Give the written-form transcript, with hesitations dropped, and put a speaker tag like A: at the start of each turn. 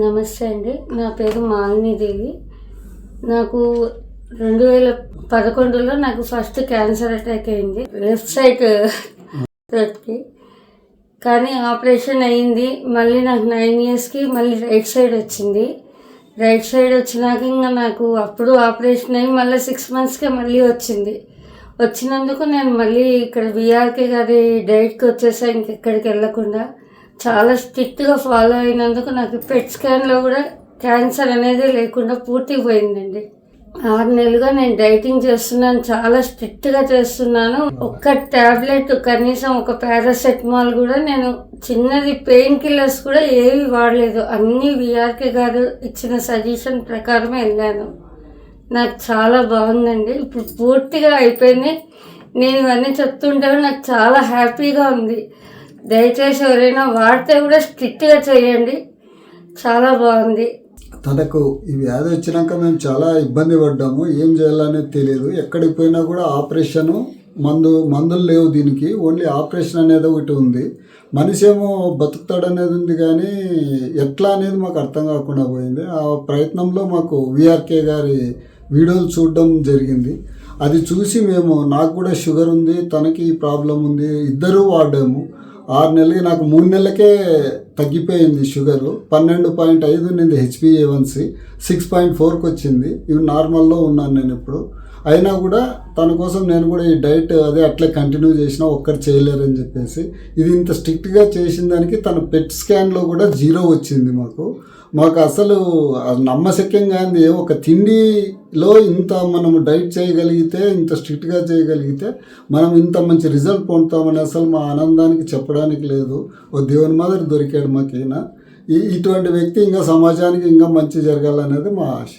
A: నమస్తే అండి. నా పేరు మాలినీదేవి. నాకు 2011లో నాకు ఫస్ట్ క్యాన్సర్ అటాక్ అయింది లెఫ్ట్ సైడ్ థ్రోట్కి. కానీ ఆపరేషన్ అయింది. మళ్ళీ నాకు 9 ఇయర్స్కి మళ్ళీ రైట్ సైడ్ వచ్చింది. రైట్ సైడ్ వచ్చినాక ఇంకా నాకు అప్పుడు ఆపరేషన్ అయ్యి మళ్ళీ 6 మంత్స్కే మళ్ళీ వచ్చింది. వచ్చినందుకు నేను మళ్ళీ ఇక్కడ విఆర్కే గారి డైట్కి వచ్చేసా, ఇంకెక్కడికి వెళ్ళకుండా. చాలా స్ట్రిక్ట్గా ఫాలో అయినందుకు నాకు పెట్ స్కాన్లో కూడా క్యాన్సర్ అనేది లేకుండా పూర్తిగా పోయిందండి. 6 నెలలుగా నేను డైటింగ్ చేస్తున్నాను, చాలా స్ట్రిక్ట్గా చేస్తున్నాను. ఒక్క ట్యాబ్లెట్, కనీసం ఒక పారాసెటమాల్ కూడా నేను చిన్నది పెయిన్ కిల్లర్స్ కూడా ఏవి వాడలేదు. అన్నీ విఆర్కే గారు ఇచ్చిన సజెషన్ ప్రకారమే వెళ్ళాను. నాకు చాలా బాగుందండి. ఇప్పుడు పూర్తిగా అయిపోయింది. నేను ఇవన్నీ చెప్తుంటే నాకు చాలా హ్యాపీగా ఉంది. దయచేసి ఎవరైనా వాడితే కూడా స్ట్రిక్ట్గా చేయండి. చాలా బాగుంది.
B: తనకు ఈ వ్యాధి వచ్చినాక మేము చాలా ఇబ్బంది పడ్డాము. ఏం చేయాలనేది తెలియదు. ఎక్కడికి పోయినా కూడా ఆపరేషను, మందులు లేవు దీనికి. ఓన్లీ ఆపరేషన్ అనేది ఒకటి ఉంది. మనిషి ఏమో బతుకుతాడనేది ఉంది, కానీ ఎట్లా అనేది మాకు అర్థం కాకుండా పోయింది. ఆ ప్రయత్నంలో మాకు విఆర్కే గారి వీడియోలు చూడడం జరిగింది. అది చూసి మేము, నాకు కూడా షుగర్ ఉంది, తనకి ఈ ప్రాబ్లం ఉంది, ఇద్దరూ వాడాము. 6 నెలలకి నాకు 3 నెలలకే తగ్గిపోయింది షుగరు. 12.5 నింది HbA1c, 6.4కి వచ్చింది. ఇవి నార్మల్లో ఉన్నాను నేను ఇప్పుడు. అయినా కూడా తన కోసం నేను కూడా ఈ డైట్ అట్లే కంటిన్యూ చేసినా, ఒక్కరు చేయలేరని చెప్పేసి. ఇది ఇంత స్ట్రిక్ట్గా చేసిన దానికి తన పెట్ స్కాన్లో కూడా 0 వచ్చింది. మాకు అసలు నమ్మశక్యంగా ఉంది. ఒక తిండిలో ఇంత మనం డైట్ చేయగలిగితే, ఇంత స్ట్రిక్ట్గా చేయగలిగితే మనం ఇంత మంచి రిజల్ట్ పొందుతామని అసలు మా ఆనందానికి చెప్పడానికి లేదు. ఓ దేవుని మాదిరి దొరికాడు మాకైనా. ఇటువంటి వ్యక్తి ఇంకా సమాజానికి ఇంకా మంచి జరగాలనేది మా ఆశ.